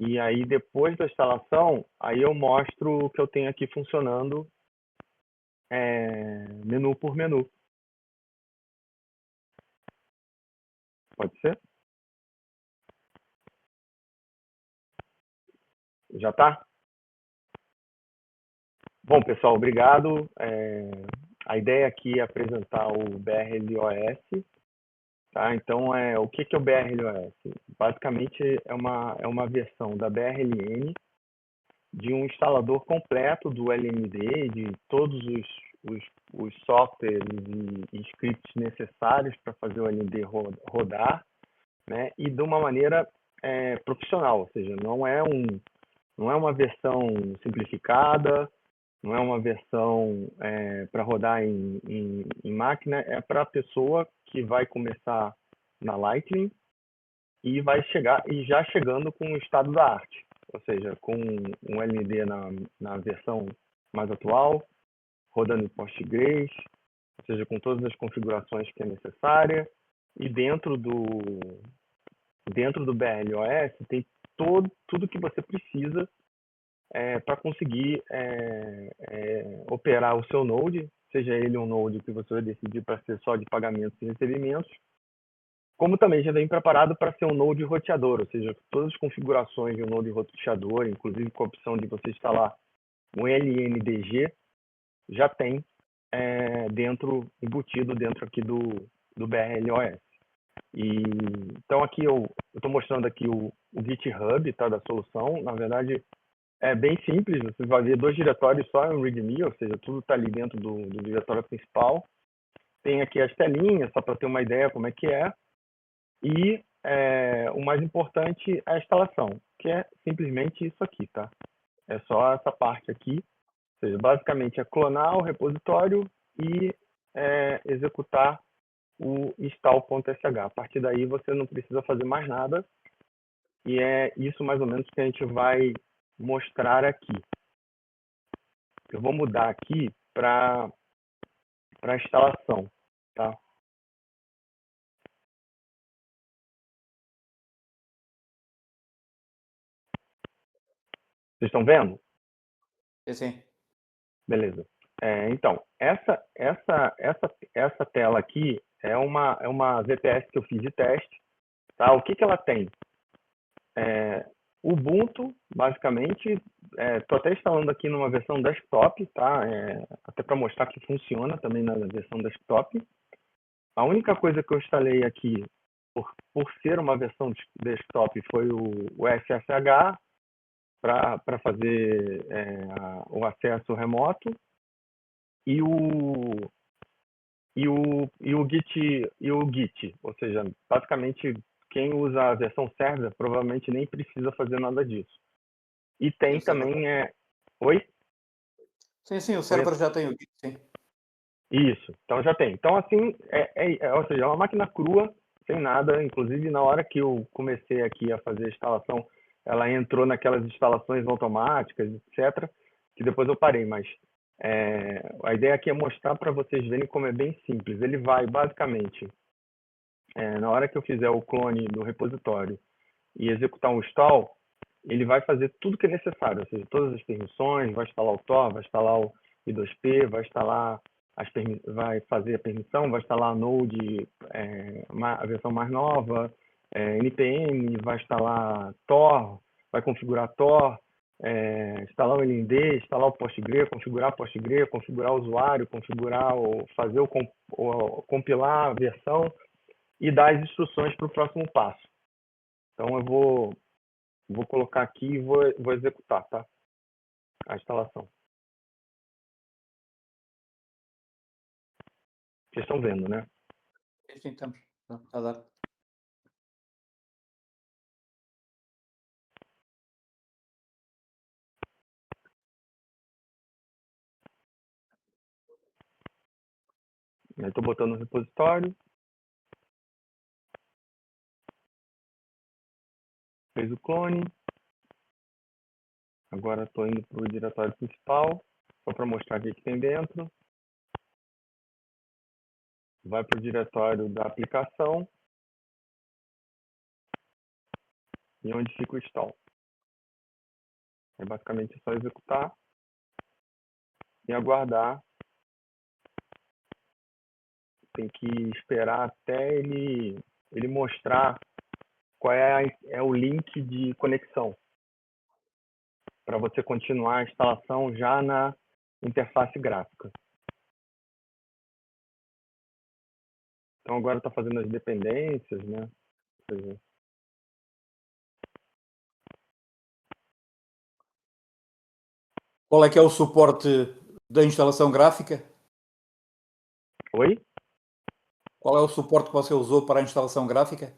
E aí, depois da instalação, aí eu mostro o que eu tenho aqui funcionando menu por menu. Pode ser? Já está? Bom, pessoal, obrigado. A ideia aqui é apresentar o BRLOS. Tá? Então, o que é o BRLOS? Basicamente, é uma versão da BRLN de um instalador completo do LND, de todos os softwares e scripts necessários para fazer o LND rodar, né? E de uma maneira profissional, ou seja, não é uma versão simplificada, não é uma versão para rodar em máquina, é para a pessoa que vai começar na Lightning e vai chegar e já chegando com o estado da arte, ou seja, com um LND na versão mais atual, rodando em Postgres, ou seja, com todas as configurações que é necessária, e dentro do BRLOS tem tudo que você precisa para conseguir operar o seu Node, seja ele um Node que você vai decidir para ser só de pagamentos e recebimentos, como também já vem preparado para ser um Node roteador, ou seja, todas as configurações de um Node roteador, inclusive com a opção de você instalar um LNDG, já tem embutido dentro aqui do BRLOS. Então aqui eu estou mostrando aqui o GitHub, tá, da solução. Na verdade, é bem simples, você vai ver 2 diretórios só em README, ou seja, tudo está ali dentro do diretório principal. Tem aqui as telinhas, só para ter uma ideia como é que é. E o mais importante é a instalação, que é simplesmente isso aqui, tá? É só essa parte aqui. Ou seja, basicamente é clonar o repositório e executar o install.sh. A partir daí você não precisa fazer mais nada. E é isso mais ou menos que a gente vai mostrar aqui. Eu vou mudar aqui para a instalação, tá? Vocês estão vendo? Sim. Beleza. Então, essa tela aqui é uma VPS que eu fiz de teste. Tá? O que ela tem? Ubuntu, basicamente, estou até instalando aqui numa versão desktop, tá? Até para mostrar que funciona também na versão desktop. A única coisa que eu instalei aqui, por ser uma versão de desktop, foi o SSH para fazer o acesso remoto e o Git, ou seja, basicamente quem usa a versão server provavelmente nem precisa fazer nada disso. E tem também Oi? Sim, o server já tem o Git, sim. Isso, então já tem. Então, assim, ou seja, é uma máquina crua, sem nada. Inclusive, na hora que eu comecei aqui a fazer a instalação, ela entrou naquelas instalações automáticas, etc., que depois eu parei, mas a ideia aqui é mostrar para vocês verem como é bem simples. Ele vai, basicamente, na hora que eu fizer o clone do repositório e executar um install, ele vai fazer tudo que é necessário, ou seja, todas as permissões, vai instalar o Tor, vai instalar o I2P, vai instalar vai fazer a permissão, vai instalar a Node, a versão mais nova, NPM, vai instalar Tor, vai configurar Tor, instalar o LND, instalar o Postgre, configurar o usuário, fazer compilar a versão e dar as instruções para o próximo passo. Então eu vou colocar aqui e vou executar, tá? A instalação. Vocês estão vendo, né? Sim, estamos. Está a dar. Eu estou botando no repositório. Fez o clone. Agora estou indo para o diretório principal, só para mostrar o que tem dentro. Vai para o diretório da aplicação e onde fica o install. É basicamente só executar e aguardar. Tem que esperar até ele mostrar qual é o link de conexão para você continuar a instalação já na interface gráfica. Então agora está fazendo as dependências, né? Qual é que é o suporte da instalação gráfica? Oi? Qual é o suporte que você usou para a instalação gráfica?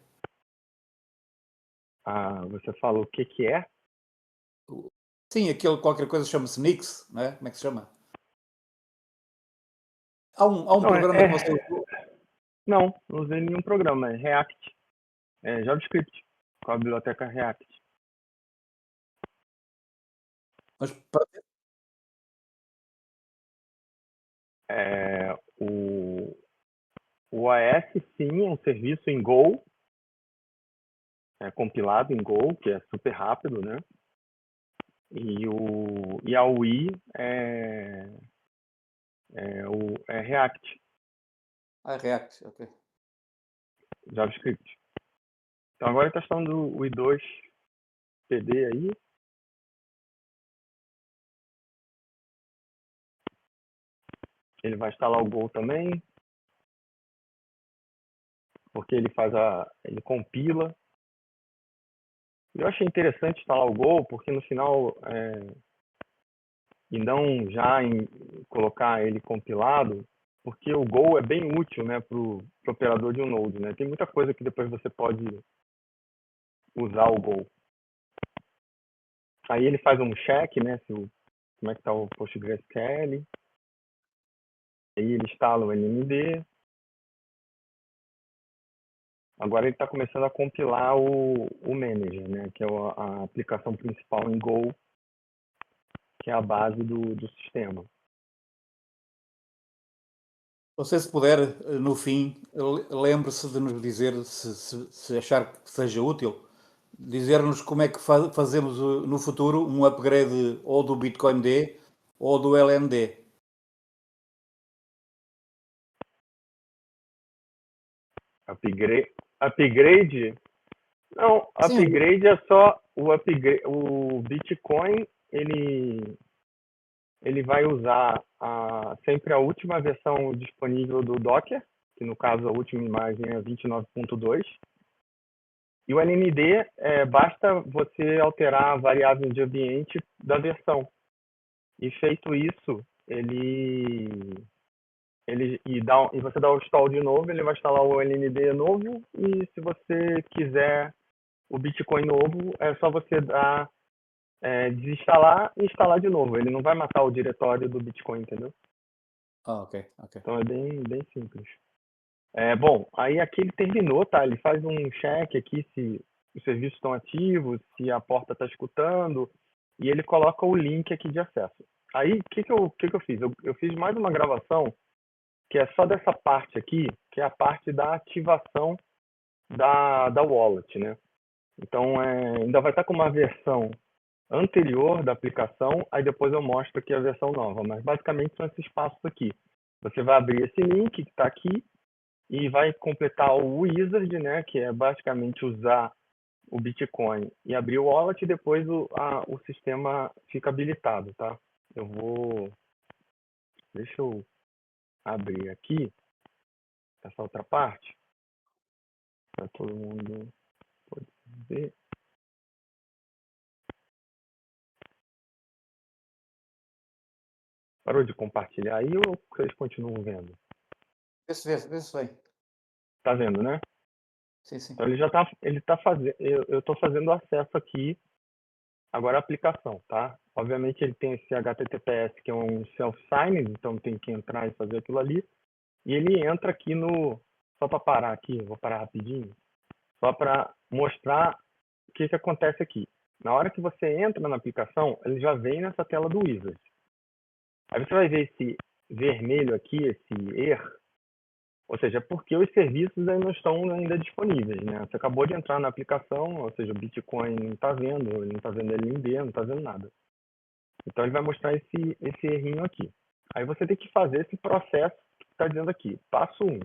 Você fala o que é? Sim, aquele qualquer coisa chama-se Nix, não é? Como é que se chama? Há um Não, programa que você usou, não usei nenhum programa, é React, é JavaScript, com a biblioteca React. mas para O AS, sim, é um serviço em Go, compilado em Go, que é super rápido, né? E a UI é React, React, ok. JavaScript. Então agora está instalando o i2 PD aí. Ele vai instalar o Go também, porque ele compila. Eu achei interessante instalar o Go, porque no final, e não já colocar ele compilado, porque o Go é bem útil, né, para o operador de um Node, né? Tem muita coisa que depois você pode usar o Go. Aí ele faz um check, né, como é que está o PostgreSQL. Aí ele instala o NMD. Agora ele está começando a compilar o Manager, né, que é a aplicação principal em Go, que é a base do sistema. Você, se puder, no fim, lembre-se de nos dizer, se achar que seja útil, dizer-nos como é que fazemos no futuro um upgrade ou do Bitcoin D ou do LND. Upgrade? Não, Sim, upgrade é só o upgrade. O Bitcoin, ele vai usar sempre a última versão disponível do Docker, que no caso a última imagem é 29.2. E o NMD, basta você alterar a variável de ambiente da versão. E feito isso, e você dá o install de novo, ele vai instalar o NMD novo. E se você quiser o Bitcoin novo, é só você desinstalar e instalar de novo. Ele não vai matar o diretório do Bitcoin, entendeu? ok. Então é bem simples. Bom, aí aqui ele terminou, tá? Ele faz um check aqui se os serviços estão ativos, se a porta está escutando, e ele coloca o link aqui de acesso. Aí, o que eu fiz? Eu fiz mais uma gravação, que é só dessa parte aqui, que é a parte da ativação da wallet, né? Então, ainda vai estar com uma versão anterior da aplicação, aí depois eu mostro aqui a versão nova, mas basicamente são esses passos aqui. Você vai abrir esse link que está aqui e vai completar o wizard, né, que é basicamente usar o Bitcoin e abrir o wallet, e depois o sistema fica habilitado, tá? Deixa eu abrir aqui essa outra parte para todo mundo poder ver. Parou de compartilhar aí ou vocês continuam vendo? Vê se bem. Tá vendo, né? Sim. Então ele tá fazendo, eu estou fazendo acesso aqui agora à aplicação, tá? Obviamente ele tem esse HTTPS que é um self-signing, então tem que entrar e fazer aquilo ali. E ele entra aqui só para parar aqui, vou parar rapidinho, só para mostrar o que acontece aqui. Na hora que você entra na aplicação, ele já vem nessa tela do Wizard. Aí você vai ver esse vermelho aqui, esse ER, ou seja, porque os serviços ainda não estão ainda disponíveis, né? Você acabou de entrar na aplicação, ou seja, o Bitcoin não está vendo, ele não está vendo LND, não está vendo nada. Então, ele vai mostrar esse errinho aqui. Aí você tem que fazer esse processo que está dizendo aqui. Passo 1,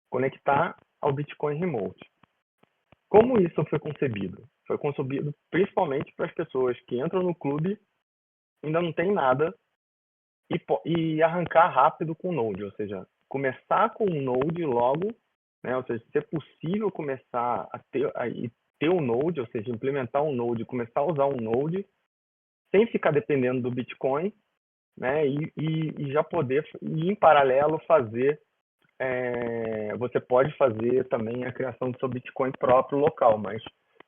conectar ao Bitcoin Remote. Como isso foi concebido? Foi concebido principalmente para as pessoas que entram no clube, ainda não tem nada, e arrancar rápido com o Node, ou seja, começar com o Node logo, né? Ou seja, ser possível começar a ter um Node, ou seja, implementar um Node, começar a usar um Node, sem ficar dependendo do Bitcoin, né? E já poder, e em paralelo, fazer você pode fazer também a criação do seu Bitcoin próprio local, mas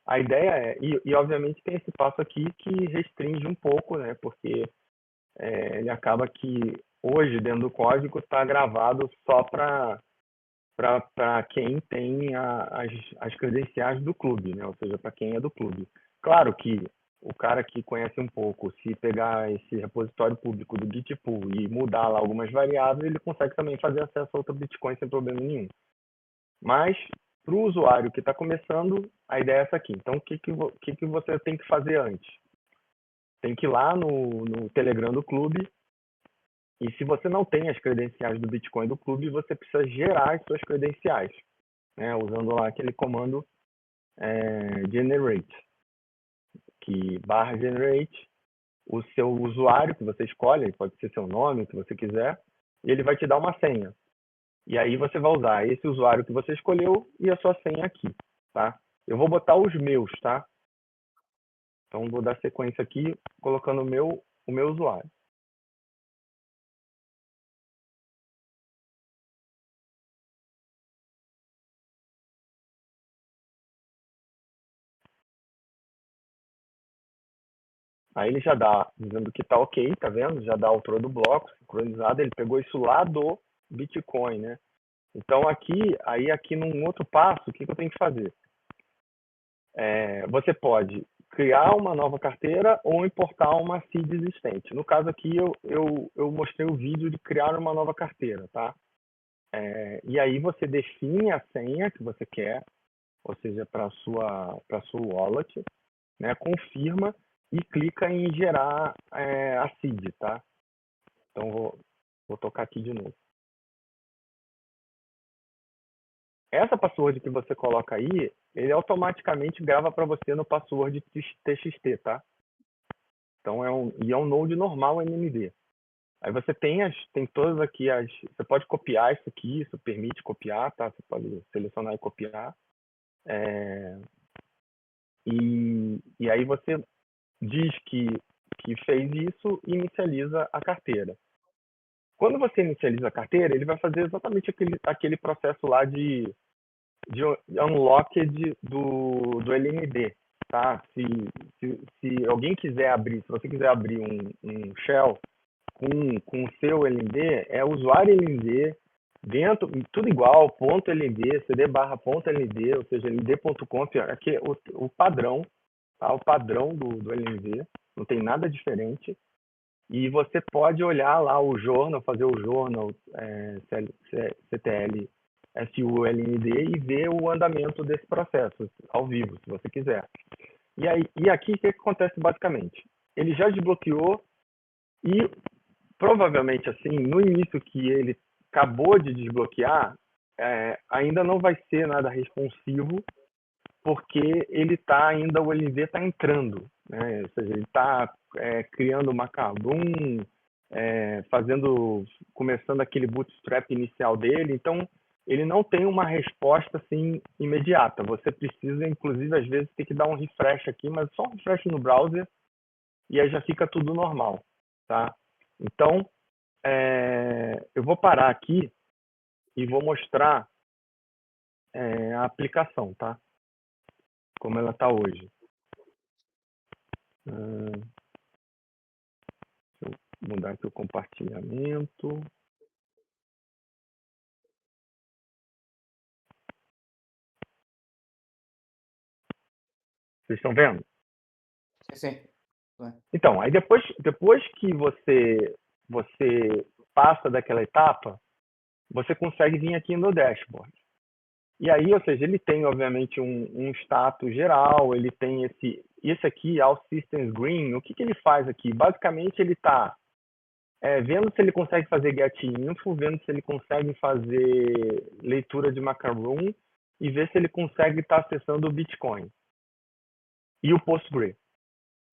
a ideia é, e obviamente tem esse passo aqui que restringe um pouco, né? Porque ele acaba que hoje, dentro do código, está gravado só para quem tem as credenciais do clube, né? Ou seja, para quem é do clube. Claro que o cara que conhece um pouco, se pegar esse repositório público do Gitpool e mudar lá algumas variáveis, ele consegue também fazer acesso a outro Bitcoin sem problema nenhum. Mas, para o usuário que está começando, a ideia é essa aqui. Então, o que você tem que fazer antes? Tem que ir lá no Telegram do clube, e se você não tem as credenciais do Bitcoin do clube, você precisa gerar as suas credenciais, né? Usando lá aquele comando generate, que /generate, o seu usuário que você escolhe, pode ser seu nome, o que você quiser, e ele vai te dar uma senha. E aí você vai usar esse usuário que você escolheu e a sua senha aqui, tá? Eu vou botar os meus, tá? Então, vou dar sequência aqui, colocando o meu usuário. Aí ele já dá, dizendo que tá ok, tá vendo? Já dá a altura do bloco, sincronizado. Ele pegou isso lá do Bitcoin, né? Então, aqui num outro passo, o que eu tenho que fazer? Você pode criar uma nova carteira ou importar uma seed existente. No caso aqui, eu mostrei o vídeo de criar uma nova carteira, tá? E aí você define a senha que você quer, ou seja, para a sua wallet, né? Confirma e clica em gerar a seed, tá? Então, vou tocar aqui de novo. Essa password que você coloca aí, ele automaticamente grava para você no password TXT, tá? Então, é um node normal NMD. Aí você tem todas aqui você pode copiar isso aqui, isso permite copiar, tá? Você pode selecionar e copiar. E aí você diz que fez isso e inicializa a carteira. Quando você inicializa a carteira, ele vai fazer exatamente aquele processo lá de unlocked do LND, tá? Se alguém quiser abrir, se você quiser abrir um shell com o seu LND, é usuário LND, dentro, tudo igual, ponto .lnd, cd/.lnd, ou seja, lnd.conf, aqui é o padrão, tá? O padrão do LND, não tem nada diferente. E você pode olhar lá o journal, fazer o journal CTL SULND e ver o andamento desse processo ao vivo, se você quiser. E aqui o que acontece basicamente? Ele já desbloqueou e provavelmente assim, no início que ele acabou de desbloquear, ainda não vai ser nada responsivo, porque ele está ainda, o LND está entrando, né? Ou seja, ele está criando uma Cardoon, começando aquele bootstrap inicial dele, então ele não tem uma resposta assim imediata. Você precisa, inclusive, às vezes, ter que dar um refresh aqui, mas só um refresh no browser e aí já fica tudo normal, tá? Então, eu vou parar aqui e vou mostrar a aplicação, tá? Como ela está hoje. Deixa eu mudar aqui o compartilhamento. Vocês estão vendo? Sim. Então, aí depois que você passa daquela etapa, você consegue vir aqui no dashboard. E aí, ou seja, ele tem, obviamente, um status geral, ele tem esse aqui, All Systems Green, o que ele faz aqui? Basicamente, ele está vendo se ele consegue fazer get info, vendo se ele consegue fazer leitura de macaroon e ver se ele consegue estar acessando o Bitcoin e o Postgre.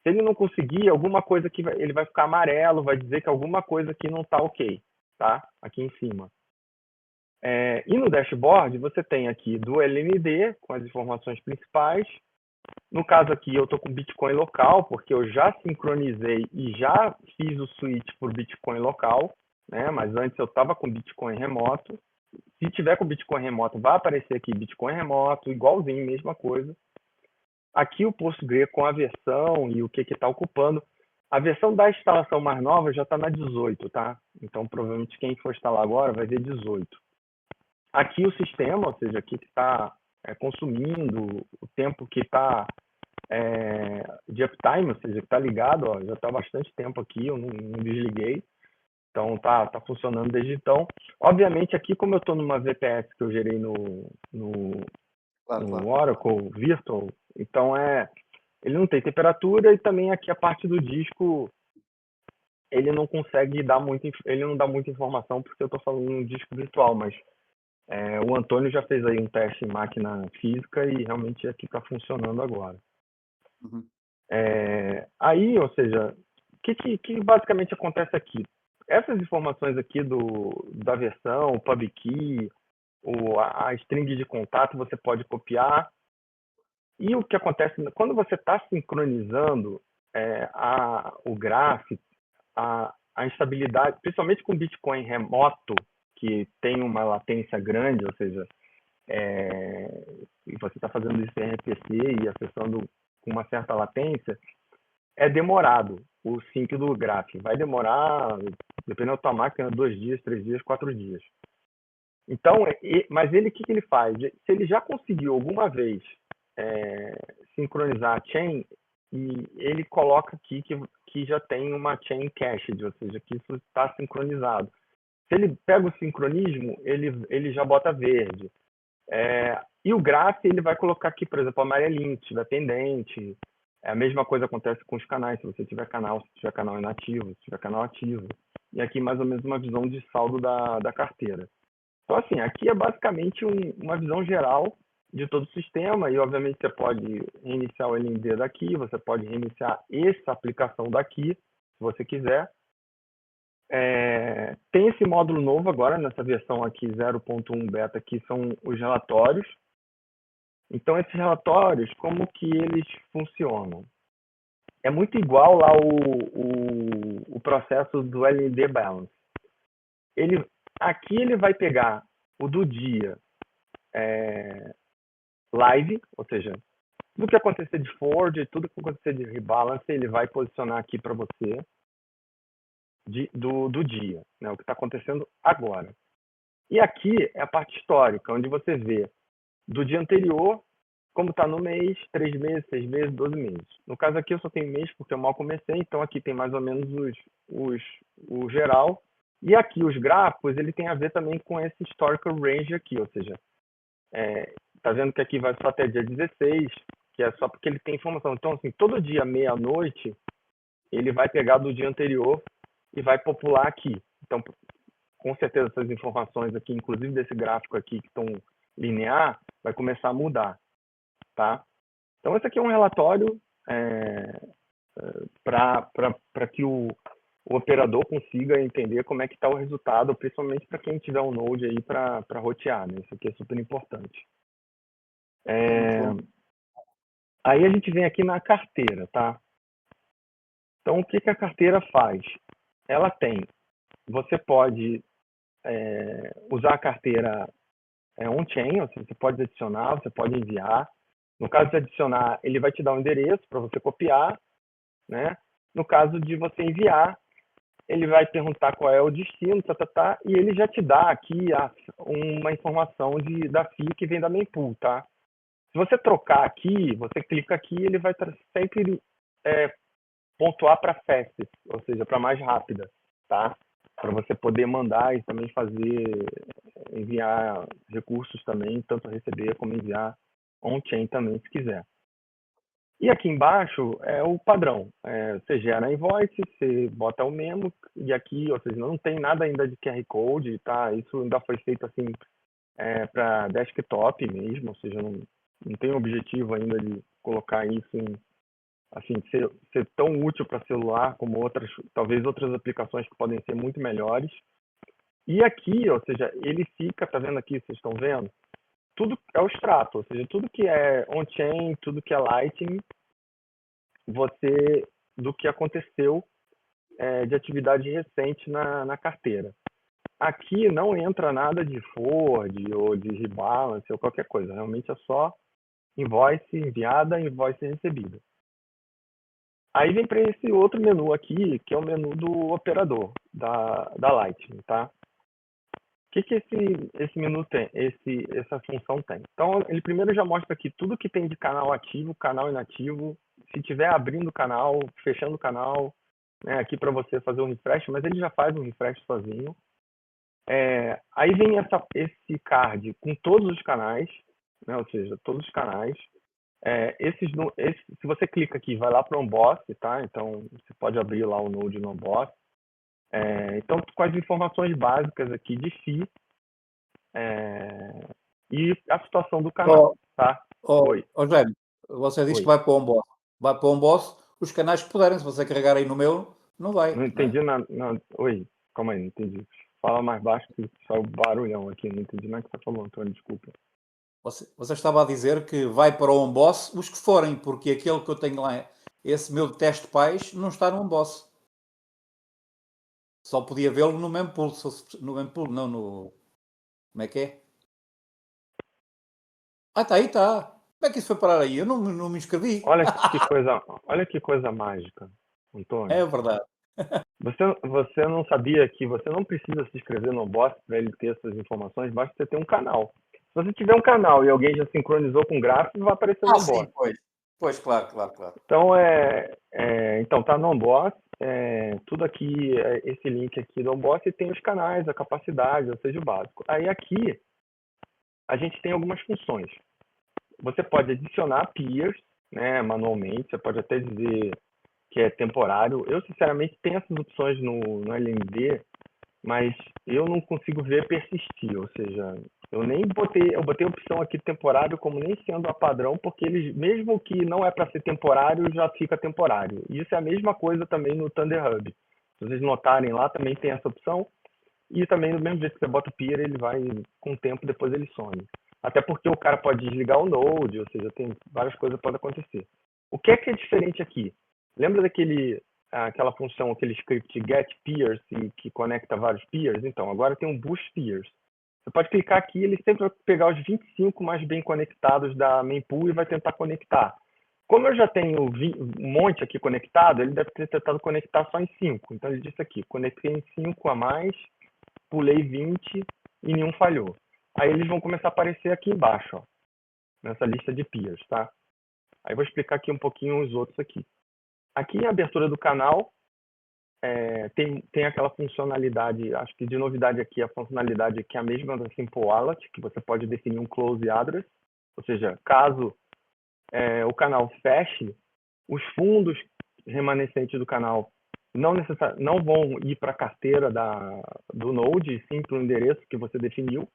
Se ele não conseguir, alguma coisa que ele vai ficar amarelo, vai dizer que alguma coisa aqui não está ok, tá? Aqui em cima. E no dashboard, você tem aqui do LND, com as informações principais. No caso aqui, eu estou com Bitcoin local, porque eu já sincronizei e já fiz o switch por Bitcoin local, né? Mas antes eu estava com Bitcoin remoto. Se tiver com Bitcoin remoto, vai aparecer aqui Bitcoin remoto, igualzinho, mesma coisa. Aqui o Postgre com a versão e o que está ocupando. A versão da instalação mais nova já está na 18, tá? Então, provavelmente, quem for instalar agora vai ver 18. Aqui o sistema, ou seja, aqui que está consumindo, o tempo que está de uptime, ou seja, que está ligado, ó, já está há bastante tempo aqui, eu não desliguei. Então, tá funcionando desde então. Obviamente, aqui, como eu estou numa VPS que eu gerei no Oracle Virtual, então ele não tem temperatura e também aqui a parte do disco ele não consegue dar ele não dá muita informação porque eu estou falando em um disco virtual, mas o Antônio já fez aí um teste em máquina física e realmente aqui está funcionando agora. Uhum. Aí, ou seja, o que basicamente acontece aqui? Essas informações aqui da versão, o PubKey, a string de contato, você pode copiar. E o que acontece quando você está sincronizando o gráfico, a instabilidade, principalmente com Bitcoin remoto, que tem uma latência grande, ou seja, e você está fazendo isso em RPC e acessando com uma certa latência, é demorado o sync do gráfico. Vai demorar, dependendo da tua máquina, 2 dias, 3 dias, 4 dias. Então, mas ele, o que ele faz? Se ele já conseguiu alguma vez sincronizar a chain, e ele coloca aqui que já tem uma chain cached, ou seja, que isso está sincronizado. Se ele pega o sincronismo, ele já bota verde. E o graph, ele vai colocar aqui, por exemplo, amarelinho, se tiver pendente. A mesma coisa acontece com os canais, se você tiver canal inativo, se tiver canal ativo. E aqui mais ou menos uma visão de saldo da carteira. Então, assim, aqui é basicamente uma visão geral de todo o sistema e, obviamente, você pode reiniciar o LND daqui, você pode reiniciar essa aplicação daqui, se você quiser. Tem esse módulo novo agora, nessa versão aqui 0.1 beta, que são os relatórios. Então, esses relatórios, como que eles funcionam? É muito igual lá o processo do LND Balance. Aqui ele vai pegar o do dia live, ou seja, tudo que acontecer de forward, tudo que acontecer de rebalance, ele vai posicionar aqui para você do dia, né, o que está acontecendo agora. E aqui é a parte histórica, onde você vê do dia anterior, como está no mês, 3 meses, 6 meses, 12 meses. No caso aqui eu só tenho mês porque eu mal comecei, então aqui tem mais ou menos o geral. E aqui os gráficos, ele tem a ver também com esse historical range aqui, ou seja, tá vendo que aqui vai só até dia 16, que é só porque ele tem informação. Então, assim, todo dia, meia-noite, ele vai pegar do dia anterior e vai popular aqui. Então, com certeza, essas informações aqui, inclusive desse gráfico aqui que estão linear, vai começar a mudar, tá? Então, esse aqui é um relatório para que o operador consiga entender como é que está o resultado, principalmente para quem tiver um Node aí para rotear, né? Isso aqui é super importante. Aí a gente vem aqui na carteira, tá? Então, o que a carteira faz? Ela você pode usar a carteira on-chain, ou seja, você pode adicionar, você pode enviar. No caso de adicionar, ele vai te dar um endereço para você copiar, né? No caso de você enviar, ele vai perguntar qual é o destino, e ele já te dá aqui uma informação da FII que vem da mempool, tá? Se você trocar aqui, você clica aqui, ele vai sempre pontuar para fast, ou seja, para mais rápida, tá? Para você poder mandar e também enviar recursos também, tanto receber como enviar on-chain também, se quiser. E aqui embaixo é o padrão. Você gera a invoice, você bota o memo, e aqui, ou seja, não tem nada ainda de QR Code, tá? Isso ainda foi feito assim para desktop mesmo, ou seja, não tem objetivo ainda de colocar isso em, assim, ser tão útil para celular como outras, talvez outras aplicações que podem ser muito melhores. E aqui, ou seja, ele fica, tá vendo aqui, vocês estão vendo? Tudo é o extrato, ou seja, tudo que é on-chain, tudo que é Lightning, do que aconteceu de atividade recente na carteira. Aqui não entra nada de forward ou de rebalance ou qualquer coisa, realmente é só invoice enviada, invoice recebida. Aí vem para esse outro menu aqui, que é o menu do operador, da Lightning, tá? O que esse menu tem, essa função tem? Então, ele primeiro já mostra aqui tudo que tem de canal ativo, canal inativo, se tiver abrindo o canal, fechando o canal, né, aqui para você fazer um refresh, mas ele já faz um refresh sozinho. Aí vem esse card com todos os canais, né, ou seja, todos os canais. Se você clica aqui, vai lá para o Onboss, tá? Então, você pode abrir lá o Node no Onboss. Então, com as informações básicas aqui de FII e a situação do canal, tá? Oi. Jaime, você disse Oi. que vai para o Onboss. Vai para o Onboss, os canais que puderem. Se você carregar aí no meu, não vai. Não entendi nada. Oi, calma aí, não entendi. Fala mais baixo que saiu barulhão aqui. Não entendi nada que você falou, Antônio, desculpa. Você estava a dizer que vai para o Onboss os que forem, porque aquele que eu tenho lá, esse meu teste pais, não está no Onboss. Só podia vê-lo no mempool, no mempool, não no... Como é que é? Está aí, está. Como é que isso foi parar aí? Eu não me inscrevi. Olha que coisa mágica, Antônio. É verdade. Você não sabia que você não precisa se inscrever no Boss para ele ter essas informações, basta você ter um canal. Se você tiver um canal e alguém já sincronizou com o gráfico, vai aparecer no Boss. Sim, pois. Pois, claro. Então, então tá no Onboss, tudo aqui, esse link aqui do Onboss, e tem os canais, a capacidade, ou seja, o básico. Aí aqui, a gente tem algumas funções. Você pode adicionar peers, né, manualmente, você pode até dizer que é temporário. Eu, sinceramente, tenho essas opções no LND, mas eu não consigo ver persistir, ou seja, eu botei a opção aqui temporário como nem sendo a padrão, porque eles, mesmo que não é para ser temporário, já fica temporário. E isso é a mesma coisa também no Thunder Hub. Se vocês notarem lá, também tem essa opção. E também, do mesmo jeito que você bota o peer, ele vai, com o tempo, depois ele some. Até porque o cara pode desligar o Node, ou seja, tem várias coisas que podem acontecer. O que é diferente aqui? Lembra aquela função, aquele script get peers que conecta vários peers? Então, agora tem um boost peers. Você pode clicar aqui, ele sempre vai pegar os 25 mais bem conectados da mempool e vai tentar conectar. Como eu já tenho um monte aqui conectado, ele deve ter tentado conectar só em 5. Então, ele disse aqui, conectei em 5 a mais, pulei 20 e nenhum falhou. Aí eles vão começar a aparecer aqui embaixo, ó, nessa lista de peers, tá? Aí vou explicar aqui um pouquinho os outros aqui. Aqui em abertura do canal, tem aquela funcionalidade, acho que de novidade aqui, a funcionalidade que é a mesma da Simple Wallet, que você pode definir um close address, ou seja, caso o canal feche, os fundos remanescentes do canal não vão ir para a carteira do Node, sim para o endereço que você definiu.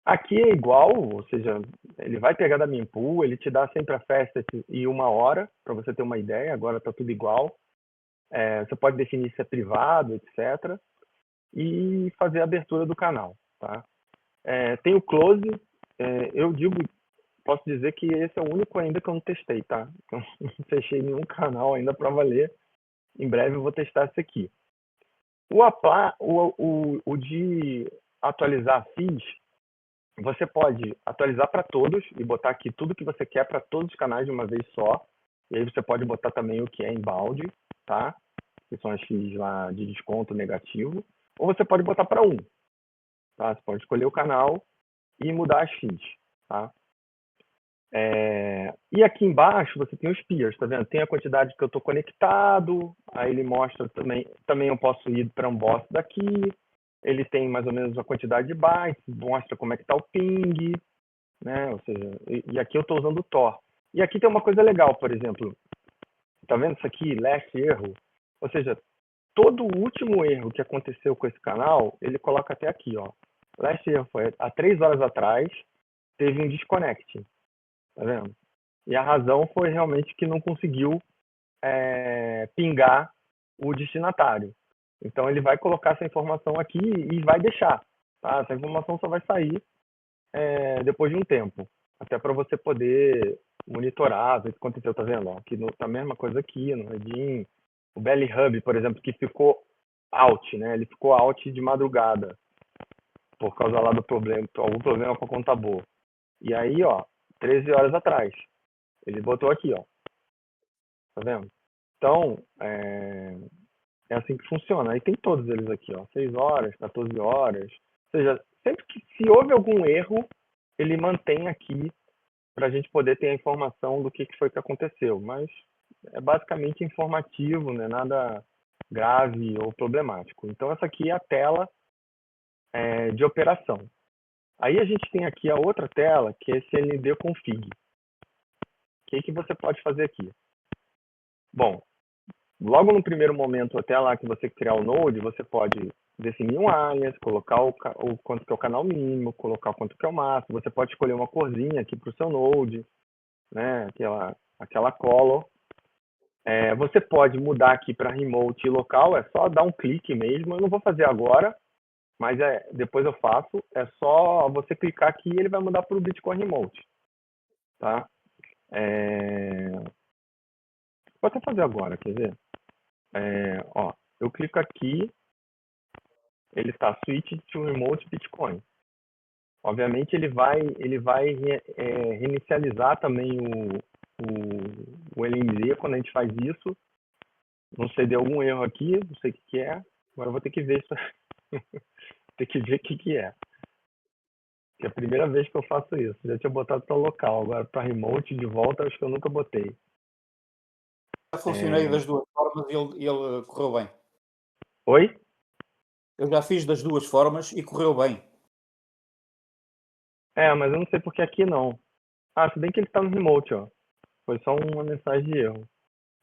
Aqui é igual, ou seja, ele vai pegar da mempool, ele te dá sempre a festa e 1 hora, para você ter uma ideia, agora está tudo igual. Você pode definir se é privado, etc. E fazer a abertura do canal. Tá? Tem o close, posso dizer que esse é o único ainda que eu não testei, tá? Eu não fechei nenhum canal ainda para valer. Em breve eu vou testar esse aqui. O de atualizar FIIs, você pode atualizar para todos e botar aqui tudo que você quer para todos os canais de uma vez só. E aí você pode botar também o que é inbound, tá? Que são as FIIs lá de desconto negativo. Ou você pode botar para um. Tá? Você pode escolher o canal e mudar as FIIs, tá? E aqui embaixo você tem os peers, tá vendo? Tem a quantidade que eu estou conectado, aí ele mostra também eu posso ir para um boss daqui, ele tem mais ou menos a quantidade de bytes, mostra como é que está o ping, né? Ou seja, e aqui eu estou usando o Tor. E aqui tem uma coisa legal, por exemplo, tá vendo isso aqui, last erro? Ou seja, todo o último erro que aconteceu com esse canal, ele coloca até aqui, ó. Last erro foi há 3 horas atrás, teve um disconnect, tá vendo? E a razão foi realmente que não conseguiu pingar o destinatário. Então ele vai colocar essa informação aqui e vai deixar, tá? Essa informação só vai sair depois de um tempo, até para você poder monitorar, ver o que aconteceu, tá vendo? Ó, aqui tá a mesma coisa aqui no Redim. O Belly Hub, por exemplo, que ficou out, né? Ele ficou out de madrugada por causa lá do problema, algum problema com a conta boa. E aí, ó, 13 horas atrás, ele botou aqui, ó, tá vendo? Então, é assim que funciona. Aí tem todos eles aqui, ó, 6 horas, 14 horas. Ou seja, sempre que se houve algum erro, ele mantém aqui para a gente poder ter a informação do que foi que aconteceu. Mas é basicamente informativo, não é nada grave ou problemático. Então essa aqui é a tela de operação. Aí a gente tem aqui a outra tela, que é esse LND config. O que você pode fazer aqui? Bom, logo no primeiro momento, até lá que você criar o Node, você pode definir um alias, colocar o quanto que é o canal mínimo, colocar o quanto que é o máximo. Você pode escolher uma corzinha aqui para o seu Node, né? Aquela color. Você pode mudar aqui para remote e local, é só dar um clique mesmo. Eu não vou fazer agora, mas depois eu faço. É só você clicar aqui e ele vai mudar para o Bitcoin Remote. Tá? Vou até fazer agora, quer ver? Ó, eu clico aqui, ele está Switch to Remote Bitcoin. Obviamente ele vai reinicializar também o LND quando a gente faz isso. Não sei, deu algum erro aqui, não sei o que é. Agora eu vou ter que ver isso. Ter que ver o que é. Que é a primeira vez que eu faço isso. Já tinha botado para local, agora para remote de volta acho que eu nunca botei. Já funcionei das duas formas e ele correu bem. Oi? Eu já fiz das duas formas e correu bem. Mas eu não sei porque aqui não. Se bem que ele está no remote, ó. Foi só uma mensagem de erro.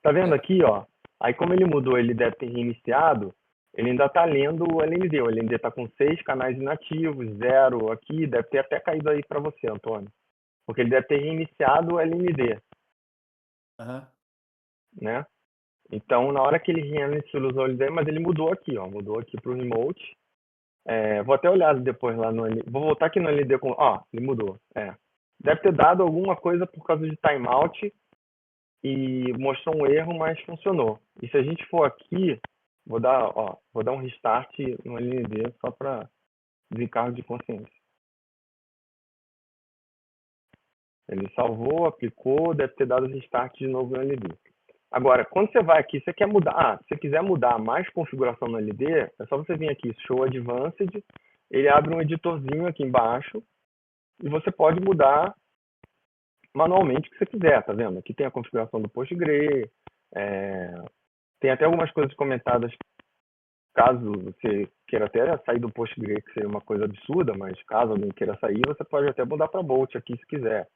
Tá vendo aqui, ó? Aí como ele mudou, ele deve ter reiniciado, ele ainda está lendo o LND. O LND está com 6 canais inativos, 0 aqui, deve ter até caído aí para você, Antônio. Porque ele deve ter reiniciado o LND. Né? Então, na hora que ele reinicializou o LND, mas ele mudou aqui, ó. Mudou aqui para o remote. Vou até olhar depois lá no LND. Vou voltar aqui no LND com... Ó, ele mudou. Deve ter dado alguma coisa por causa de timeout e mostrou um erro, mas funcionou. E se a gente for aqui, vou dar um restart no LND só para desencargo de consciência. Ele salvou, aplicou, deve ter dado restart de novo no LND. Agora, quando você vai aqui, você quer mudar, se você quiser mudar mais configuração no LND, é só você vir aqui, Show Advanced, ele abre um editorzinho aqui embaixo e você pode mudar manualmente o que você quiser, tá vendo? Aqui tem a configuração do Postgre, tem até algumas coisas comentadas, caso você queira até sair do Postgre, que seria uma coisa absurda, mas caso alguém queira sair, você pode até mudar para Bolt aqui se quiser.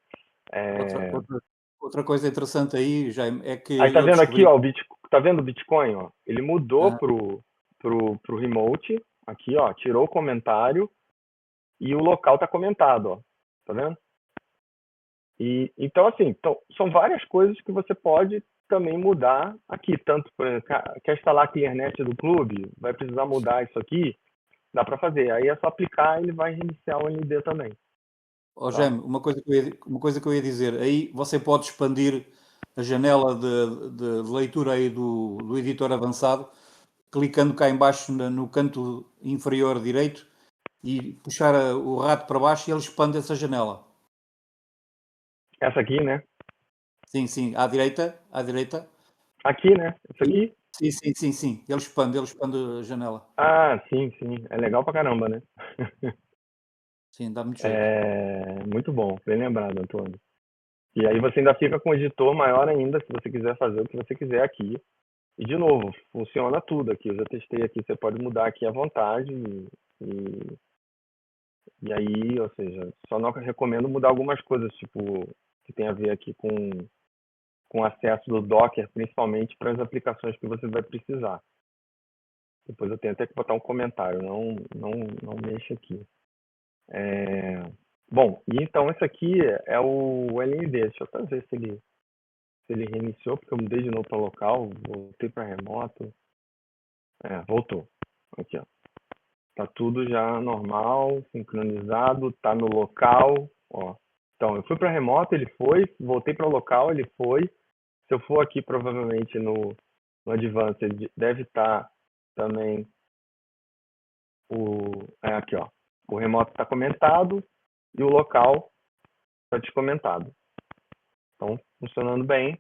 Outra coisa interessante aí, Jaime, é que aí tá eu vendo descobri... aqui, ó, tá vendo o Bitcoin, ó? Ele mudou pro remote, aqui, ó, tirou o comentário e o local tá comentado, ó. Tá vendo? Então, assim, são várias coisas que você pode também mudar aqui. Tanto, por exemplo, quer instalar a ClearNet do clube, vai precisar mudar isso aqui, dá para fazer. Aí é só aplicar e ele vai reiniciar o LND também. Jaime, uma coisa que eu ia dizer, aí você pode expandir a janela de leitura aí do editor avançado, clicando cá embaixo no canto inferior direito e puxar o rato para baixo e ele expande essa janela. Essa aqui, né? Sim, à direita. Aqui, né? Isso aqui? Sim. Ele expande a janela. Sim. É legal pra caramba, né? Sim, dá muito jeito. Muito bom, bem lembrado, Antônio. E aí você ainda fica com o editor maior ainda, se você quiser fazer o que você quiser aqui. E, de novo, funciona tudo aqui. Eu já testei aqui, você pode mudar aqui à vontade. E aí, ou seja, só não recomendo mudar algumas coisas, tipo que tem a ver aqui com acesso do Docker, principalmente para as aplicações que você vai precisar. Depois eu tenho até que botar um comentário, não mexa aqui. Bom, e então esse aqui é o LND. Deixa eu até ver se ele reiniciou, porque eu mudei de novo para local, voltei para remoto. Voltou. Aqui, ó. Tá tudo já normal, sincronizado, tá no local, ó. Então, eu fui para remoto, ele foi, voltei para local, ele foi. Se eu for aqui, provavelmente no Advanced, deve estar também aqui, ó. O remoto está comentado e o local está descomentado. Então, funcionando bem.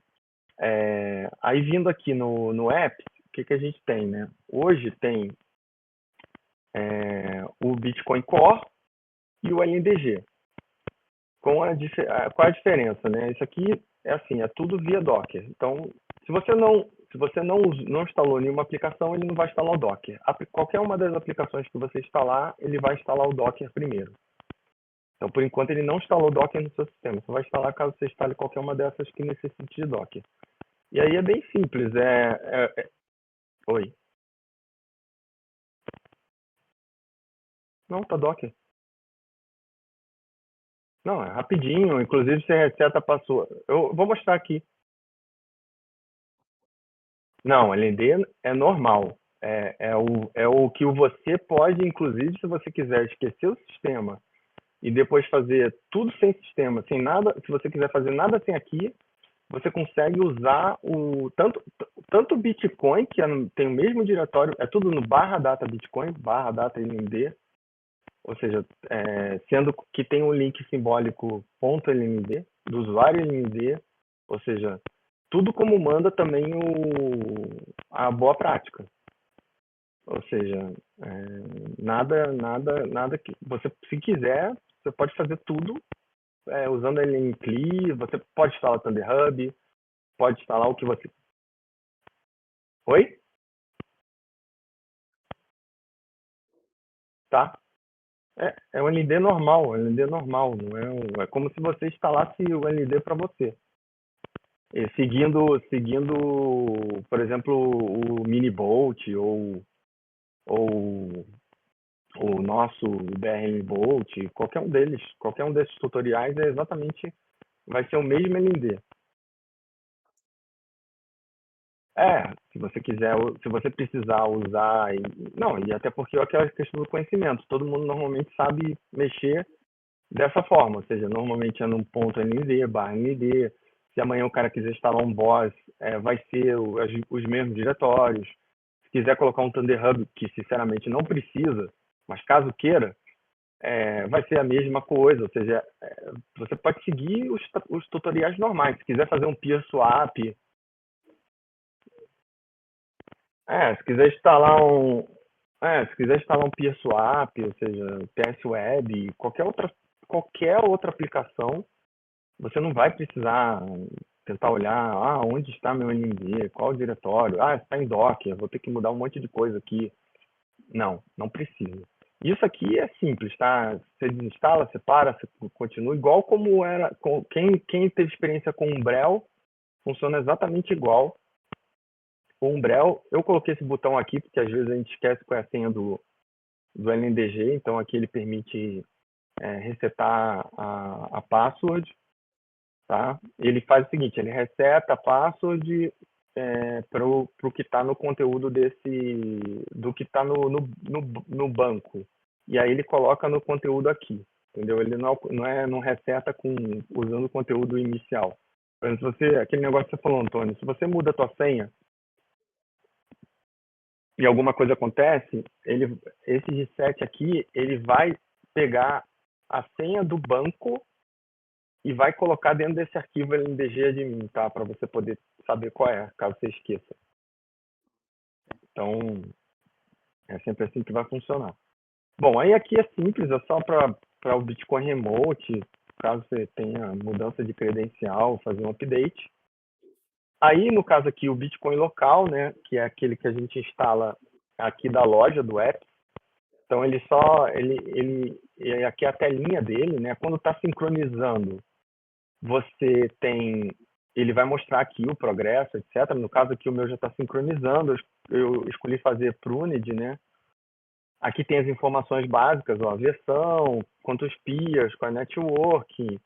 Aí, vindo aqui no app, o que a gente tem, né? Hoje tem o Bitcoin Core e o LNDG. Qual a diferença, né? Isso aqui é assim, é tudo via Docker. Então, se você não instalou nenhuma aplicação, ele não vai instalar o Docker. Qualquer uma das aplicações que você instalar, ele vai instalar o Docker primeiro. Então, por enquanto, ele não instalou o Docker no seu sistema. Você vai instalar caso você instale qualquer uma dessas que necessite de Docker. E aí é bem simples. Oi. Não, tá Docker. Não, é rapidinho. Inclusive, você reseta a password. Eu vou mostrar aqui. Não, LND é normal. É o que você pode, inclusive, se você quiser esquecer o sistema e depois fazer tudo sem sistema, sem nada, se você quiser fazer nada sem aqui, você consegue usar tanto o Bitcoin, que tem o mesmo diretório, é tudo no /data Bitcoin, /data LND, ou seja, sendo que tem um link simbólico .lnd, do usuário LND, ou seja, tudo como manda também a boa prática. Ou seja, nada que você, se quiser, você pode fazer tudo usando a LNCLI, você pode instalar o ThunderHub, pode instalar o que você... Oi? Tá. É um LND normal, não é como se você instalasse o LND para você. Seguindo, por exemplo, o Minibolt ou o nosso BRL Bolt, qualquer um desses tutoriais vai ser o mesmo LND. Se você quiser, se você precisar usar, e até porque é aquela questão do conhecimento, todo mundo normalmente sabe mexer dessa forma, ou seja, normalmente é num ponto LND, /LND, se amanhã o cara quiser instalar um BOSS, vai ser os mesmos diretórios. Se quiser colocar um ThunderHub, que sinceramente não precisa, mas caso queira, vai ser a mesma coisa, ou seja, você pode seguir os tutoriais normais. Se quiser fazer um peer swap, se quiser instalar um peer swap, ou seja, PS Web, qualquer outra aplicação, você não vai precisar tentar olhar onde está meu LND, qual o diretório, está em Docker, vou ter que mudar um monte de coisa aqui. Não precisa. Isso aqui é simples, tá? Você desinstala, separa, você continua igual como era. Quem teve experiência com Umbrel, funciona exatamente igual. O Umbrel, eu coloquei esse botão aqui porque às vezes a gente esquece qual é a senha do LNDG, então aqui ele permite resetar a password, tá? Ele faz o seguinte, ele reseta a password para o que está no conteúdo do que está no banco. E aí ele coloca no conteúdo aqui, entendeu? Ele não reseta usando o conteúdo inicial. Por exemplo, aquele negócio que você falou, Antônio, se você muda a tua senha e alguma coisa acontece, esse reset aqui, ele vai pegar a senha do banco e vai colocar dentro desse arquivo LNDG admin, tá? Para você poder saber qual é, caso você esqueça. Então, é sempre assim que vai funcionar. Bom, aí aqui é simples, é só para o Bitcoin Remote, caso você tenha mudança de credencial, fazer um update. Aí, no caso aqui, o Bitcoin local, né, que é aquele que a gente instala aqui da loja do app. Então, aqui é a telinha dele, né, quando está sincronizando você tem, ele vai mostrar aqui o progresso, etc. No caso aqui o meu já está sincronizando, eu escolhi fazer Pruned, né? Aqui tem as informações básicas, ó, a versão, quantos peers, qual é a network,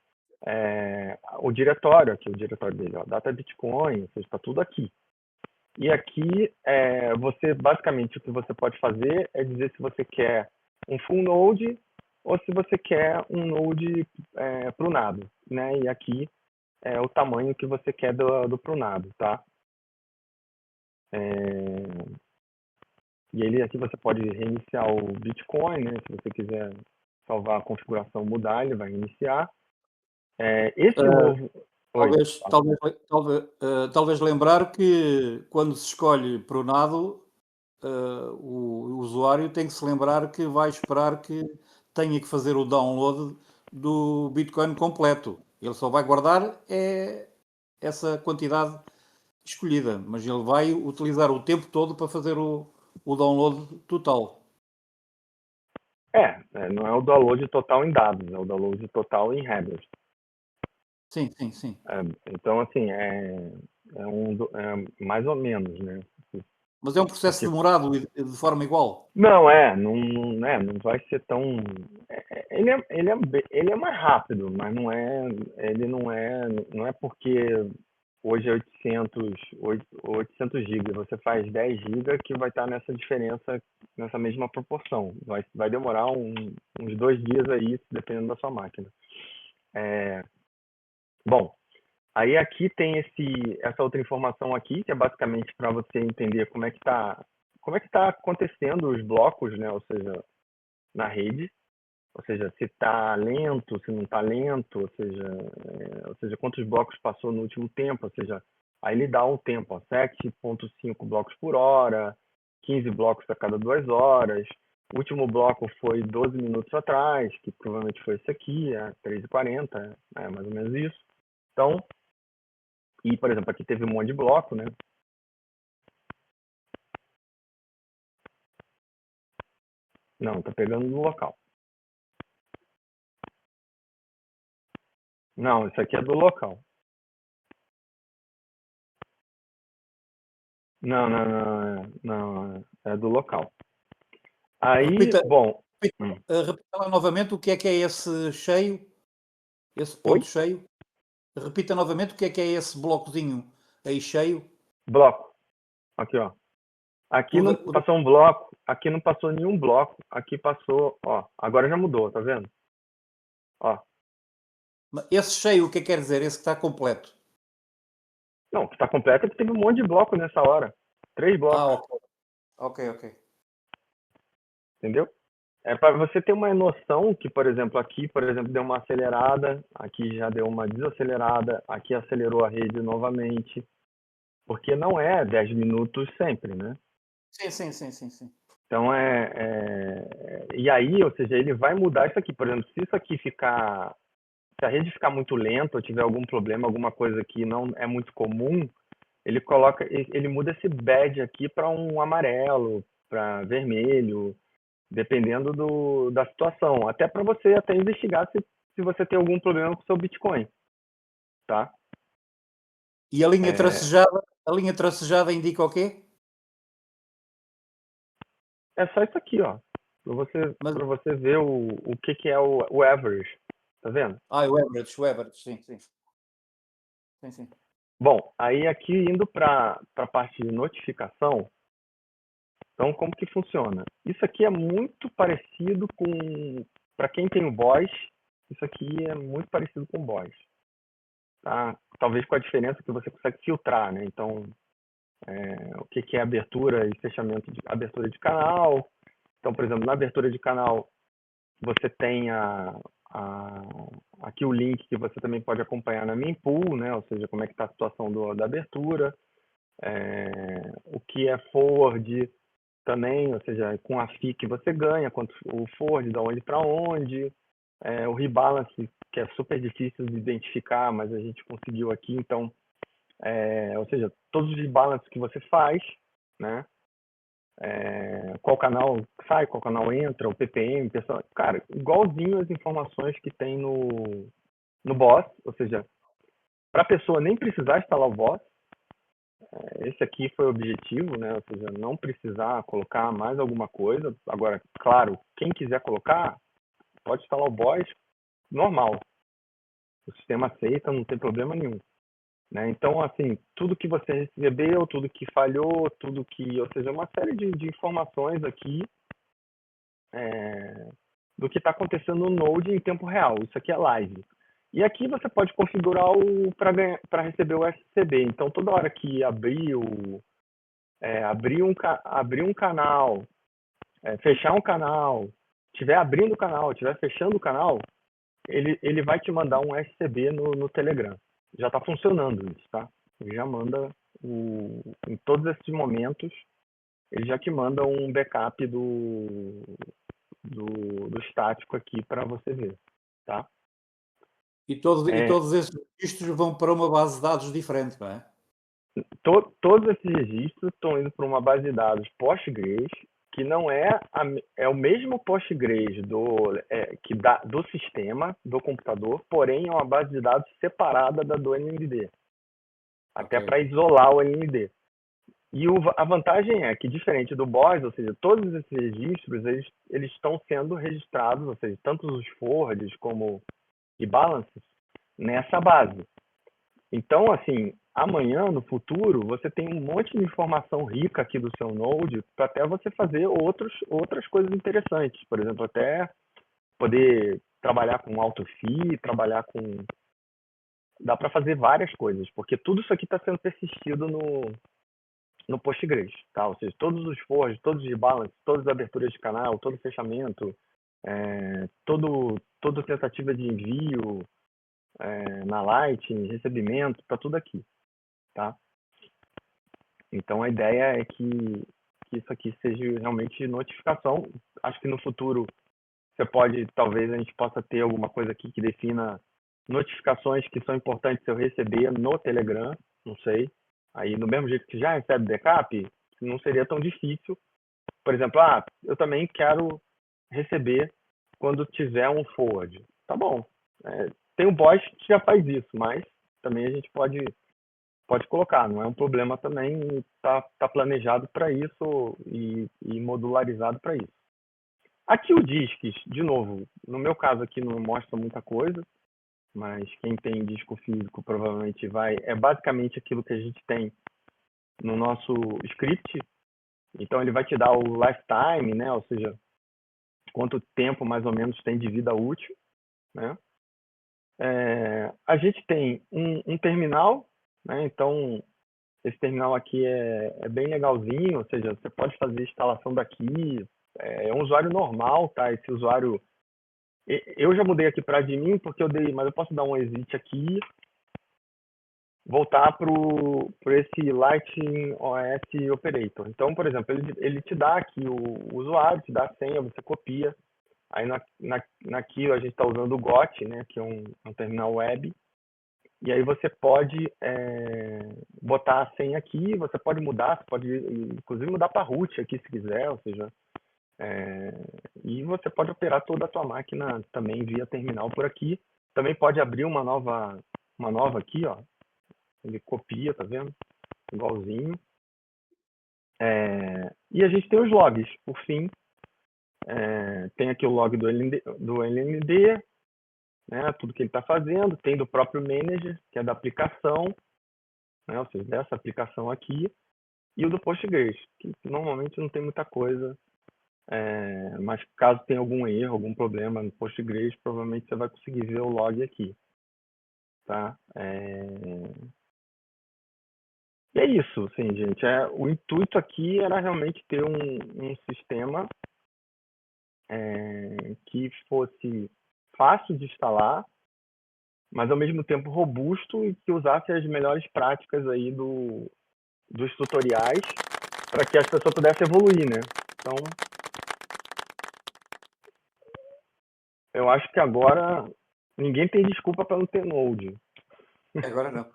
o diretório aqui, o diretório dele, ó, data Bitcoin, ou seja, está tudo aqui. E aqui, você, basicamente, o que você pode fazer é dizer se você quer um full node ou se você quer um node prunado, né? E aqui é o tamanho que você quer do prunado, tá? E ele aqui você pode reiniciar o Bitcoin, né? Se você quiser salvar a configuração, mudar, ele vai reiniciar. Esse novo... Oi. Talvez lembrar que quando se escolhe pronado, o usuário tem que se lembrar que vai esperar que tenha que fazer o download do Bitcoin completo. Ele só vai guardar essa quantidade escolhida, mas ele vai utilizar o tempo todo para fazer o download total. Não é o download total em dados, é o download total em headers. Sim, sim, sim. Então, assim, mais ou menos, né? Mas é um processo demorado e de forma igual. Não vai ser tão... Ele é mais rápido, mas não é porque hoje é 800 GB, você faz 10 GB que vai estar nessa diferença, nessa mesma proporção. Vai demorar uns 2 dias aí, dependendo da sua máquina. Bom, aí aqui tem essa outra informação aqui, que é basicamente para você entender como é que tá acontecendo os blocos, né? Ou seja, na rede. Ou seja, se está lento, se não está lento, ou seja, quantos blocos passou no último tempo, ou seja, aí ele dá um tempo, 7,5 blocos por hora, 15 blocos a cada 2 horas. O último bloco foi 12 minutos atrás, que provavelmente foi esse aqui, 3h40, mais ou menos isso. Então, e, por exemplo, aqui teve um monte de bloco, né? Não, tá pegando no local. Não, isso aqui é do local. Não, é do local. Aí, Repita, bom... repita lá novamente o que é esse cheio, esse ponto Oi? cheio. Repita novamente o que é esse blocozinho aí cheio. Bloco. Aqui, ó. Aqui não passou um bloco, aqui não passou nenhum bloco, aqui passou, ó, agora já mudou, tá vendo? Ó. Esse cheio, o que quer dizer? Esse que está completo. Não, que tá completo é que teve um monte de bloco nessa hora. 3 blocos. Ok. Entendeu? É para você ter uma noção que, por exemplo, aqui, deu uma acelerada, aqui já deu uma desacelerada, aqui acelerou a rede novamente, porque não é 10 minutos sempre, né? Sim. Então, e aí, ou seja, ele vai mudar isso aqui. Por exemplo, se isso aqui ficar... Se a rede ficar muito lenta ou tiver algum problema, alguma coisa que não é muito comum, ele muda esse badge aqui para um amarelo, para vermelho, dependendo da situação. Até para você até investigar se você tem algum problema com o seu Bitcoin, tá? E a linha tracejada indica o quê? É só isso aqui, ó. Mas, Para você ver o que é o average. Tá vendo? o average, sim. Bom, aí aqui indo para a parte de notificação, então como que funciona? Isso aqui é muito parecido com, para quem tem o BOS, isso aqui é muito parecido com o BOS. Tá? Talvez com a diferença que você consegue filtrar, né? Então, o que é abertura e fechamento de abertura de canal. Então, por exemplo, na abertura de canal, você tem aqui o link que você também pode acompanhar na Mempool, né? Ou seja, como é que está a situação da abertura. O que é forward também, ou seja, com a FI que você ganha, quanto o forward, da onde para onde. O rebalance, que é super difícil de identificar, mas a gente conseguiu aqui. Então, ou seja, todos os rebalances que você faz, né? Qual canal sai, qual canal entra, o PPM, pessoal, cara, igualzinho as informações que tem no BOSS, ou seja, para a pessoa nem precisar instalar o boss. Esse aqui foi o objetivo, né? Ou seja, não precisar colocar mais alguma coisa. Agora, claro, quem quiser colocar, pode instalar o boss normal. O sistema aceita, não tem problema nenhum. Né? Então, assim, tudo que você recebeu, tudo que falhou, tudo que... Ou seja, uma série de informações aqui do que está acontecendo no Node em tempo real. Isso aqui é live. E aqui você pode configurar para receber o SCB. Então, toda hora que abrir um canal, fechar um canal, estiver abrindo o canal, estiver fechando o canal, ele vai te mandar um SCB no Telegram. Já está funcionando isso, tá? Ele já manda, em todos esses momentos, ele já te manda um backup do estático aqui para você ver, tá? E todos esses registros vão para uma base de dados diferente, não é? Todos esses registros estão indo para uma base de dados Postgres, que não é o mesmo Postgres do sistema, do computador, porém é uma base de dados separada da do NMD, até para isolar o NMD. E a vantagem é que, diferente do BOS, ou seja, todos esses registros eles estão sendo registrados, ou seja, tanto os forwards como e balances, nessa base. Então, assim, amanhã, no futuro, você tem um monte de informação rica aqui do seu Node para até você fazer outras coisas interessantes. Por exemplo, até poder trabalhar com AutoFi, dá para fazer várias coisas, porque tudo isso aqui está sendo persistido no Postgres, tá? Ou seja, todos os forwards, todos os balances, todas as aberturas de canal, todo fechamento, toda tentativa de envio, na Lightning, recebimento, está tudo aqui, tá? Então a ideia é que isso aqui seja realmente notificação. Acho que no futuro talvez a gente possa ter alguma coisa aqui que defina notificações que são importantes eu receber no Telegram, não sei. Aí no mesmo jeito que já recebe backup, não seria tão difícil. Por exemplo, eu também quero receber quando tiver um forward. Tá bom. Tem um bot que já faz isso, mas também a gente pode colocar, não é um problema também, tá planejado para isso e modularizado para isso. Aqui o disques, de novo, no meu caso aqui não mostra muita coisa, mas quem tem disco físico provavelmente é basicamente aquilo que a gente tem no nosso script. Então ele vai te dar o lifetime, né? Ou seja, quanto tempo mais ou menos tem de vida útil, né? A gente tem um terminal, né? Então esse terminal aqui é bem legalzinho, ou seja, você pode fazer instalação daqui, é um usuário normal, tá? Esse usuário, eu já mudei aqui para admin porque mas eu posso dar um exit aqui, voltar para esse Lightning OS Operator. Então, por exemplo, ele te dá aqui o usuário, te dá a senha, você copia. Aí aqui a gente está usando o GOT, né, que é um terminal web. E aí você pode botar a senha aqui, você pode mudar, você pode inclusive mudar para root aqui se quiser, ou seja, e você pode operar toda a tua máquina também via terminal por aqui. Também pode abrir uma nova aqui, ó. Ele copia, tá vendo? Igualzinho. E a gente tem os logs. Por fim, tem aqui o log do LND, né? Tudo que ele está fazendo. Tem do próprio manager, que é da aplicação, né? Ou seja, dessa aplicação aqui. E o do Postgres, que normalmente não tem muita coisa. Mas caso tenha algum erro, algum problema no Postgres, provavelmente você vai conseguir ver o log aqui. Tá? E é isso, assim, gente. O intuito aqui era realmente ter um sistema que fosse fácil de instalar, mas ao mesmo tempo robusto e que usasse as melhores práticas aí dos tutoriais para que as pessoas pudessem evoluir, né? Então, eu acho que agora ninguém tem desculpa para não ter Node. Agora não.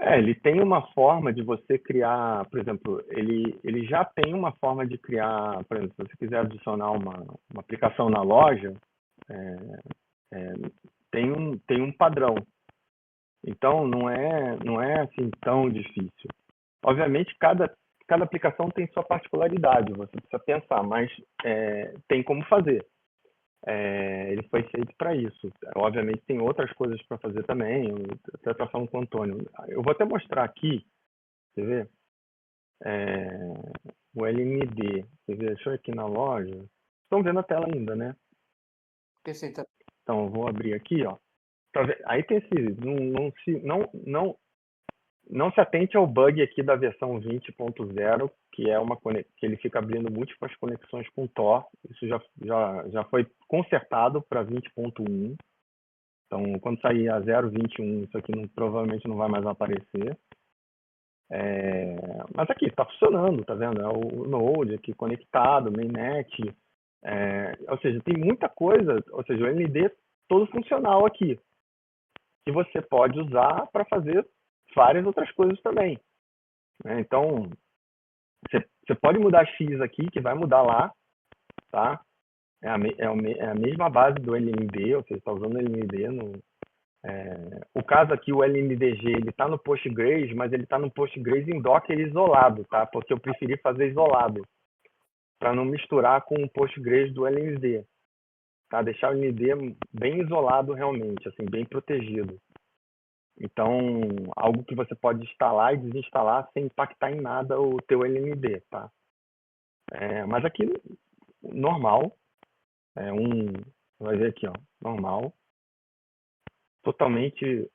Ele tem uma forma de você criar, por exemplo, ele já tem uma forma de criar, por exemplo, se você quiser adicionar uma aplicação na loja, é, é, tem um padrão. Então, não é assim tão difícil. Obviamente, cada aplicação tem sua particularidade, você precisa pensar, mas tem como fazer. Ele foi feito para isso. Obviamente, tem outras coisas para fazer também. Eu até estava falando com o Antônio. Eu vou até mostrar aqui, você vê, é, o LND. Você vê, deixa eu ir aqui na loja. Estão vendo a tela ainda, né? Sim, tá. Então, eu vou abrir aqui, ó. Aí tem esse. Não se atente ao bug aqui da versão 20.0, que é que ele fica abrindo múltiplas conexões com Tor. Isso já foi consertado para 20.1. Então, quando sair a 0.21, isso aqui provavelmente não vai mais aparecer. Mas aqui, está funcionando, tá vendo? É o Node aqui conectado, mainnet. Ou seja, tem muita coisa, ou seja, o LND todo funcional aqui, que você pode usar para fazer várias outras coisas também. Então, você pode mudar X aqui, que vai mudar lá, tá? É a mesma base do LND, ou seja, está usando o LND o caso aqui, o LNDG, ele está no Postgres, mas ele está no Postgres em Docker isolado, tá? Porque eu preferi fazer isolado, para não misturar com o Postgres do LND, tá? Deixar o LND bem isolado realmente, assim, bem protegido. Então, algo que você pode instalar e desinstalar sem impactar em nada o teu LND, tá? Mas aqui, normal, vai ver aqui, ó, normal, totalmente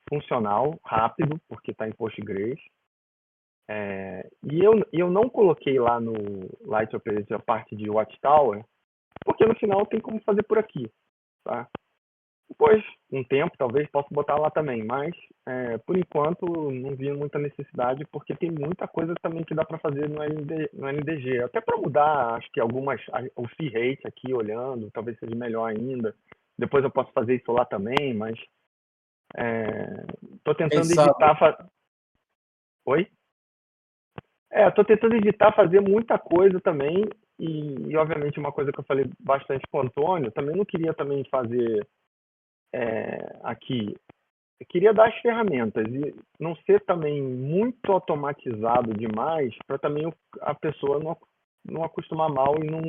funcional, rápido, porque está em Postgres. E eu não coloquei lá no Light Operator a parte de Watchtower, porque no final tem como fazer por aqui, tá? Depois, um tempo, talvez possa botar lá também, mas por enquanto não vi muita necessidade, porque tem muita coisa também que dá para fazer no NDG. Até para mudar, acho que o free rate aqui, olhando, talvez seja melhor ainda. Depois eu posso fazer isso lá também, mas estou Quem tentando sabe? evitar. Oi? Estou tentando evitar fazer muita coisa também, e obviamente uma coisa que eu falei bastante com o Antônio, também não queria também fazer aqui, eu queria dar as ferramentas e não ser também muito automatizado demais para também a pessoa não acostumar mal e não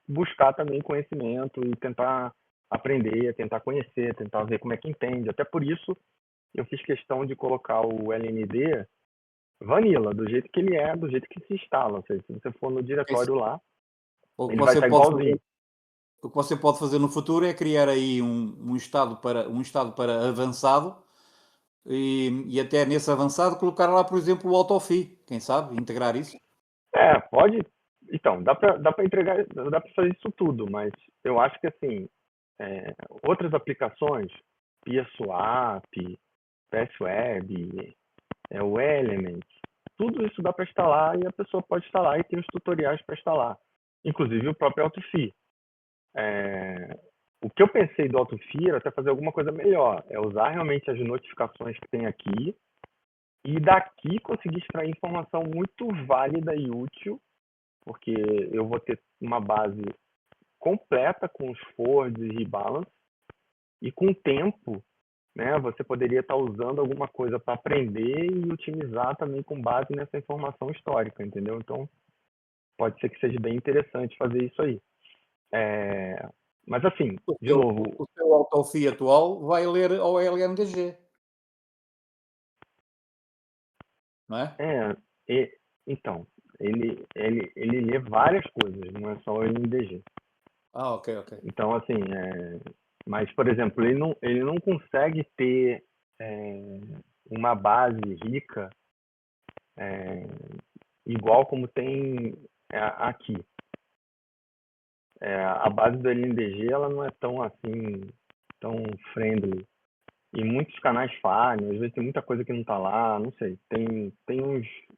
buscar também conhecimento e tentar aprender, tentar conhecer, tentar ver como é que entende. Até por isso eu fiz questão de colocar o LND vanilla, do jeito que ele é, do jeito que se instala. Ou seja, se você for no diretório lá, O que ele vai você estar pode fazer, igualzinho. o que você pode fazer no futuro é criar aí um estado para avançado e até nesse avançado colocar lá, por exemplo, o autofill, quem sabe, integrar isso. Pode. Então, dá para entregar, dá para fazer isso tudo, mas eu acho que assim, outras aplicações, PiaSwap, PassWeb, o Element, tudo isso dá para instalar e a pessoa pode instalar e tem os tutoriais para instalar, inclusive o próprio AutoFi. O que eu pensei do AutoFi era até fazer alguma coisa melhor, é usar realmente as notificações que tem aqui e daqui conseguir extrair informação muito válida e útil, porque eu vou ter uma base completa com os forwards e rebalance, e com o tempo, né, você poderia estar usando alguma coisa para aprender e otimizar também com base nessa informação histórica, entendeu? Então, pode ser que seja bem interessante fazer isso aí. Mas assim, O de seu, novo, o seu autofill atual vai ler ao LNDG, não é? é, então, ele lê várias coisas, não é só o NDG. Ah, ok, ok. Então, assim, mas, por exemplo, ele não consegue ter uma base rica igual como tem aqui. A base do LNDG ela não é tão assim, tão friendly. E muitos canais falham, às vezes tem muita coisa que não está lá, não sei. Tem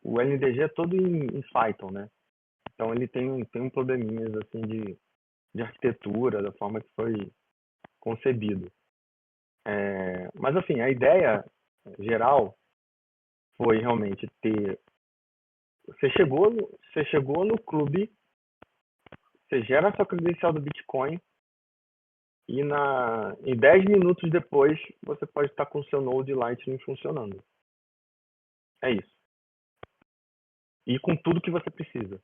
o LNDG é todo em Python, né? Então ele tem um probleminhas assim de arquitetura, da forma que foi concebido. Mas assim, a ideia geral foi realmente ter... Você chegou no clube, você gera a sua credencial do Bitcoin e em 10 minutos depois você pode estar com o seu Node Lightning funcionando. É isso. E com tudo que você precisa.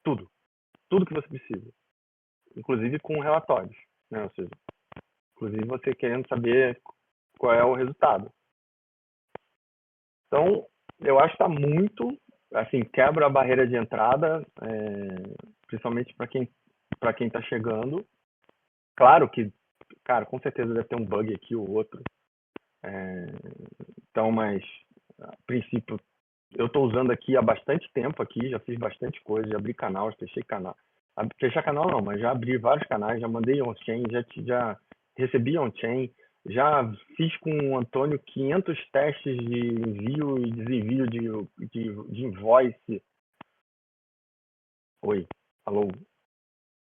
Tudo. Tudo que você precisa. Inclusive com relatórios, né? Ou seja, inclusive você querendo saber qual é o resultado. Então, eu acho que está muito, assim, quebra a barreira de entrada, principalmente para quem está chegando. Claro que, cara, com certeza deve ter um bug aqui ou outro. Então, mas, a princípio, eu estou usando aqui há bastante tempo aqui, já fiz bastante coisa, já abri canal, já fechei canal. Fechar canal não, mas já abri vários canais, já mandei on-chain, já recebi on-chain, já fiz com o Antônio 500 testes de envio e desenvio de invoice. Oi, alô,